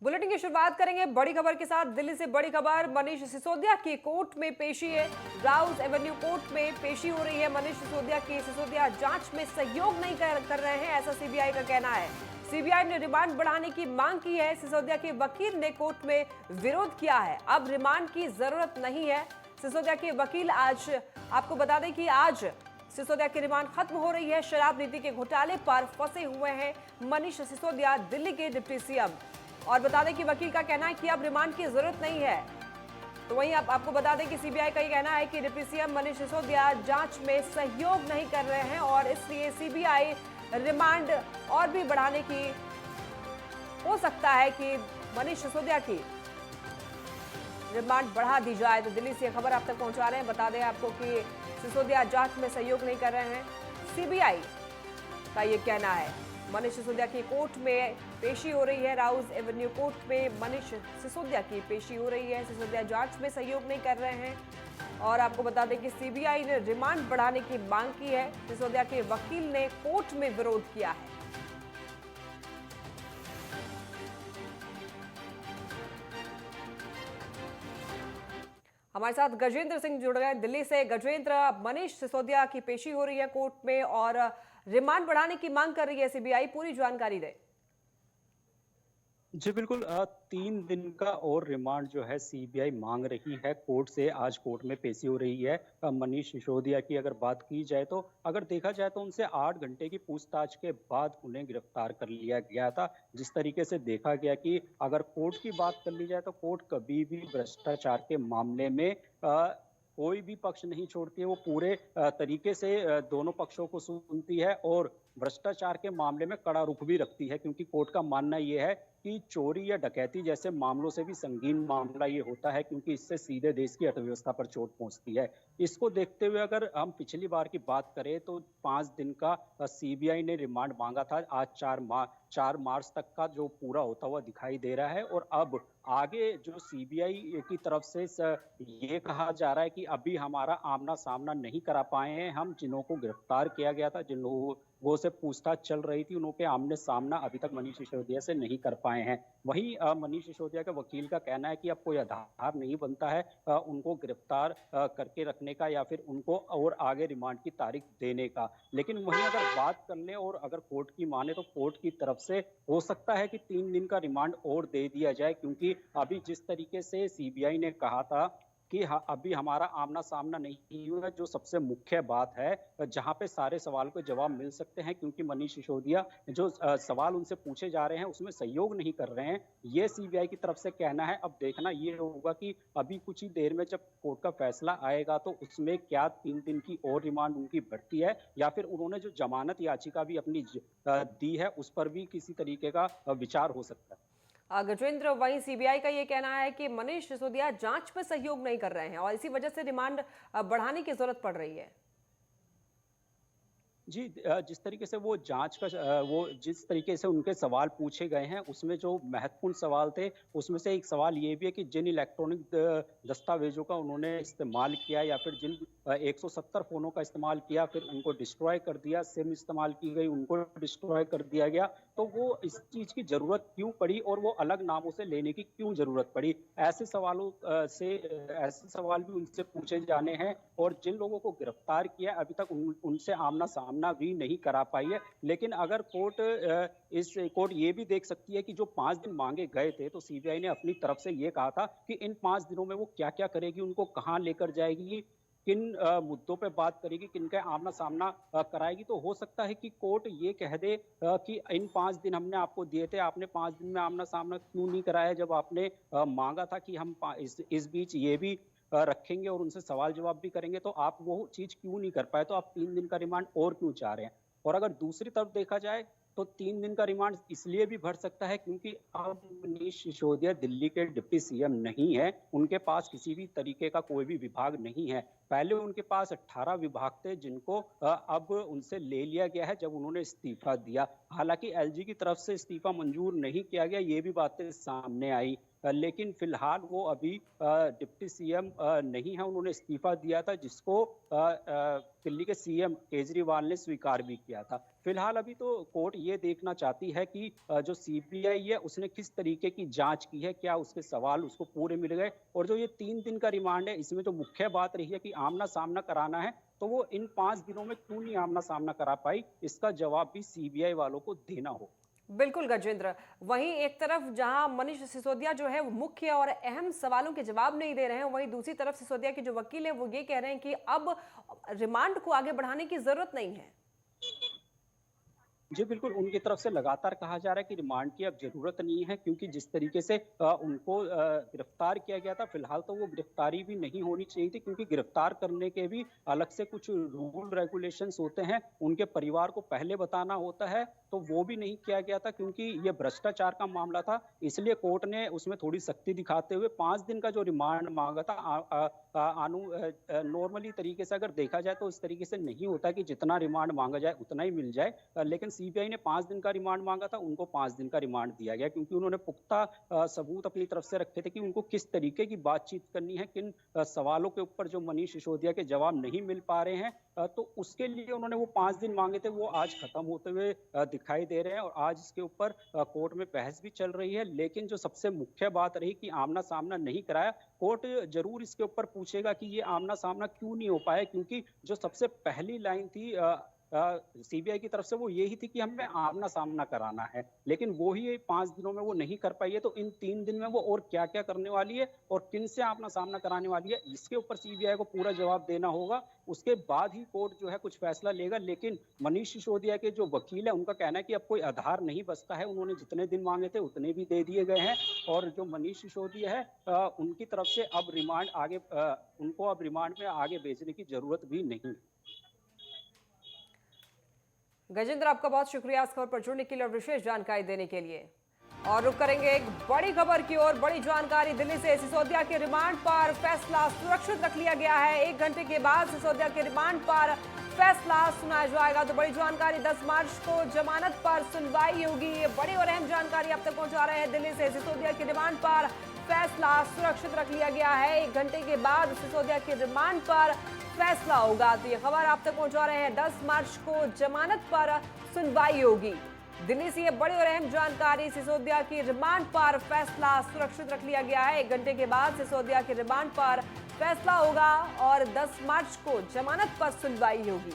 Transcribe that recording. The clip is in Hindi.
बुलेटिन की शुरुआत करेंगे बड़ी खबर के साथ। दिल्ली से बड़ी खबर, मनीष सिसोदिया की कोर्ट में पेशी है। राउज एवेन्यू कोर्ट में पेशी हो रही है मनीष सिसोदिया की। सिसोदिया जांच में सहयोग नहीं कर रहे हैं, ऐसा सीबीआई का कहना है। सीबीआई ने रिमांड बढ़ाने की मांग की है। सिसोदिया के वकील ने कोर्ट में विरोध किया है। अब रिमांड की जरूरत नहीं है। सिसोदिया के वकील आज, आपको बता दें कि आज सिसोदिया की रिमांड खत्म हो रही है। शराब नीति के घोटाले पर फंसे हुए हैं मनीष सिसोदिया, दिल्ली के डिप्टी सीएम। और बता दें कि वकील का कहना है कि अब रिमांड की जरूरत नहीं है। तो वहीं आपको बता दें कि सीबीआई का ये कहना है कि डिप्टी सीएम मनीष सिसोदिया जांच में सहयोग नहीं कर रहे हैं और इसलिए सीबीआई रिमांड और भी बढ़ाने की, हो सकता है कि मनीष सिसोदिया की रिमांड बढ़ा दी जाए। तो दिल्ली से खबर आप तक पहुंचा रहे हैं। बता दें आपको कि सिसोदिया जांच में सहयोग नहीं कर रहे हैं, सीबीआई का ये कहना है। मनीष सिसोदिया की कोर्ट में पेशी हो रही है। राउज एवेन्यू कोर्ट में मनीष सिसोदिया की पेशी हो रही है। सिसोदिया जांच में सहयोग नहीं कर रहे हैं और आपको बता दें कि सीबीआई ने रिमांड बढ़ाने की मांग की है। सिसोदिया के वकील ने कोर्ट में विरोध किया है। हमारे साथ गजेंद्र सिंह जुड़ गए दिल्ली से। गजेंद्र, मनीष सिसोदिया की पेशी हो रही है कोर्ट में और रिमांड बढ़ाने की मांग कर रही है सीबीआई, पूरी जानकारी दे। जी बिल्कुल, 3 दिन का और रिमांड जो है सीबीआई मांग रही है कोर्ट से। आज कोर्ट में पेशी हो रही है मनीष सिसोदिया की। अगर बात की जाए तो, अगर देखा जाए तो उनसे 8 घंटे की पूछताछ के बाद उन्हें गिरफ्तार कर लिया गया था। जिस तरीके से देखा गया कि अगर कोर्ट की बात कर ली जाए तो कोर्ट कभी भी भ्रष्टाचार के मामले में कोई भी पक्ष नहीं छोड़ती है। वो पूरे तरीके से दोनों पक्षों को सुनती है और भ्रष्टाचार के मामले में कड़ा रुख भी रखती है, क्योंकि कोर्ट का मानना यह है कि चोरी या डकैती जैसे मामलों से भी संगीन मामला ये होता है, क्योंकि इससे सीधे देश की अर्थव्यवस्था पर चोट पहुंचती है। इसको देखते हुए अगर हम पिछली बार की बात करें तो 5 दिन का सीबीआई ने रिमांड मांगा था। आज 4 मार्च तक का जो पूरा होता हुआ दिखाई दे रहा है। और अब आगे जो सीबीआई की तरफ से ये कहा जा रहा है कि अभी हमारा आमना सामना नहीं करा पाए हैं हम, जिन्हों को गिरफ्तार किया गया था, जिन लोगों वो से पूछताछ चल रही थी, उनके आमने सामना अभी तक मनीष सिसोदिया से नहीं कर पाए हैं। वहीं मनीष सिसोदिया के वकील का कहना है कि अब कोई आधार नहीं बनता है उनको गिरफ्तार करके रखने का या फिर उनको और आगे रिमांड की तारीख देने का। लेकिन वहीं अगर बात कर ले और अगर कोर्ट की माने तो कोर्ट की तरफ से हो सकता है कि 3 दिन का रिमांड और दे दिया जाए, क्योंकि अभी जिस तरीके से सीबीआई ने कहा था कि अभी हमारा आमना सामना नहीं हुआ, जो सबसे मुख्य बात है जहां पे सारे सवाल को जवाब मिल सकते हैं, क्योंकि मनीष सिसोदिया जो सवाल उनसे पूछे जा रहे हैं उसमें सहयोग नहीं कर रहे हैं, ये सीबीआई की तरफ से कहना है। अब देखना ये होगा कि अभी कुछ ही देर में जब कोर्ट का फैसला आएगा तो उसमें क्या 3 दिन की और रिमांड उनकी बढ़ती है, या फिर उन्होंने जो जमानत याचिका भी अपनी दी है उस पर भी किसी तरीके का विचार हो सकता है। गजेंद्र, वहीं सीबीआई का ये कहना है कि मनीष सिसोदिया जांच में सहयोग नहीं कर रहे हैं और इसी वजह से रिमांड बढ़ाने की जरूरत पड़ रही है। जी, जिस तरीके से वो जांच का वो जिस तरीके से उनके सवाल पूछे गए हैं उसमें जो महत्वपूर्ण सवाल थे उसमें से एक सवाल ये भी है कि जिन इलेक्ट्रॉनिक दस्तावेजों का उन्होंने इस्तेमाल किया या फिर जिन 170 फोनों का इस्तेमाल किया फिर उनको डिस्ट्रॉय कर दिया, सिम इस्तेमाल की गई उनको डिस्ट्रॉय कर दिया गया, तो वो इस चीज की जरूरत क्यों पड़ी और वो अलग नामों से लेने की क्यों जरूरत पड़ी। ऐसे सवालों ऐसे सवाल भी उनसे पूछे जाने हैं। और जिन लोगों को गिरफ्तार किया अभी तक उनसे आमना सामना भी नहीं करा पाई है। लेकिन अगर कोर्ट ये भी देख सकती है कि जो 5 दिन मांगे गए थे तो सीबीआई ने अपनी तरफ से ये कहा था कि इन 5 दिनों में वो क्या क्या करेगी, उनको कहाँ लेकर जाएगी, किन मुद्दों पे बात करेगी, किन का आमना सामना कराएगी। तो हो सकता है कि कोर्ट ये कह दे कि इन 5 दिन हमने आपको दिए थे, आपने 5 दिन में आमना सामना क्यों नहीं कराया, जब आपने मांगा था कि हम इस बीच ये भी रखेंगे और उनसे सवाल जवाब भी करेंगे, तो आप वो चीज क्यों नहीं कर पाए, तो आप 3 दिन का रिमांड और क्यों चाह रहे हैं। और अगर दूसरी तरफ देखा जाए तो 3 दिन का रिमांड इसलिए भी बढ़ सकता है क्योंकि अब मनीष सिसोदिया दिल्ली के डिप्टी सीएम नहीं है, उनके पास किसी भी तरीके का कोई भी विभाग नहीं है। पहले उनके पास 18 विभाग थे जिनको अब उनसे ले लिया गया है जब उन्होंने इस्तीफा दिया। हालांकि एलजी की तरफ से इस्तीफा मंजूर नहीं किया गया, ये भी बातें सामने आई। लेकिन फिलहाल वो अभी डिप्टी सीएम नहीं है, उन्होंने इस्तीफा दिया था, जिसको दिल्ली के सीएम केजरीवाल ने स्वीकार भी किया था। फिलहाल अभी तो कोर्ट ये देखना चाहती है कि जो सीबीआई है उसने किस तरीके की जांच की है, क्या उसके सवाल उसको पूरे मिल गए, और जो ये 3 दिन का रिमांड है इसमें जो मुख्य बात रही है कि आमना सामना कराना है, तो वो इन 5 दिनों में क्यों नहीं आमना सामना करा पाई, इसका जवाब भी सीबीआई वालों को देना हो। बिल्कुल गजेंद्र, वहीं एक तरफ जहां मनीष सिसोदिया जो है वो मुख्य और अहम सवालों के जवाब नहीं दे रहे हैं, वहीं दूसरी तरफ सिसोदिया के जो वकील हैं वो ये कह रहे हैं कि अब रिमांड को आगे बढ़ाने की जरूरत नहीं है। जी बिल्कुल, उनकी तरफ से लगातार कहा जा रहा है कि रिमांड की अब ज़रूरत नहीं है, क्योंकि जिस तरीके से उनको गिरफ्तार किया गया था, फिलहाल तो वो गिरफ्तारी भी नहीं होनी चाहिए थी, क्योंकि गिरफ्तार करने के भी अलग से कुछ रूल रेगुलेशंस होते हैं, उनके परिवार को पहले बताना होता है, तो वो भी नहीं किया गया था, क्योंकि ये भ्रष्टाचार का मामला था। इसलिए कोर्ट ने उसमें थोड़ी सख्ती दिखाते हुए 5 दिन का जो रिमांड मांगा था। नॉर्मली तरीके से अगर देखा जाए तो इस तरीके से नहीं होता कि जितना रिमांड मांगा जाए उतना ही मिल जाए, लेकिन सीबीआई ने 5 दिन का रिमांड मांगा था, उनको 5 दिन का रिमांड दिया गया, क्योंकि उन्होंने पुख्ता सबूत अपनी तरफ से रखे थे कि उनको किस तरीके की बातचीत करनी है, किन सवालों के ऊपर जो मनीष सिसोदिया के जवाब नहीं मिल पा रहे हैं, तो उसके लिए उन्होंने वो 5 दिन मांगे थे, वो आज खत्म होते हुए दिखाई दे रहे हैं, और आज इसके ऊपर कोर्ट में बहस भी चल रही है। लेकिन जो सबसे मुख्य बात रही कि आमना सामना नहीं कराया, कोर्ट जरूर इसके ऊपर पूछेगा कि ये आमना सामना क्यों नहीं हो पाया, क्योंकि जो सबसे पहली लाइन थी सीबीआई की तरफ से वो यही थी कि हमें आमना सामना कराना है, लेकिन वो ही 5 दिनों में वो नहीं कर पाई है, तो इन 3 दिन में वो और क्या क्या करने वाली है और किन से आमना सामना कराने वाली है, इसके ऊपर सीबीआई को पूरा जवाब देना होगा। उसके बाद ही कोर्ट जो है कुछ फैसला लेगा। लेकिन मनीष सिसोदिया के जो वकील है उनका कहना है कि अब कोई आधार नहीं बचता है, उन्होंने जितने दिन मांगे थे उतने भी दे दिए गए हैं, और जो मनीष सिसोदिया है उनकी तरफ से अब रिमांड आगे उनको अब रिमांड में आगे भेजने की जरूरत भी नहीं। गजेंद्र, आपका बहुत शुक्रिया इस खबर पर जुड़ने के लिए और विशेष जानकारी देने के लिए। और रुक करेंगे एक बड़ी खबर की ओर। बड़ी जानकारी दिल्ली से, सिसोदिया के रिमांड पर फैसला सुरक्षित रख लिया गया है। 1 घंटे के बाद सिसोदिया के रिमांड पर फैसला सुनाया जाएगा। तो बड़ी जानकारी, 10 मार्च को जमानत पर सुनवाई होगी। ये बड़ी और अहम जानकारी आप तक पहुंचा रहे हैं दिल्ली से। सिसोदिया के रिमांड पर फैसला सुरक्षित रख लिया गया है। 1 घंटे के बाद सिसोदिया के रिमांड पर फैसला होगा। तो ये खबर आप तक पहुंचा रहे हैं, 10 मार्च को जमानत पर सुनवाई होगी। दिल्ली से ये बड़ी और अहम जानकारी, सिसोदिया की रिमांड पर फैसला सुरक्षित रख लिया गया है। 1 घंटे के बाद सिसोदिया के रिमांड पर फैसला होगा और 10 मार्च को जमानत पर सुनवाई होगी।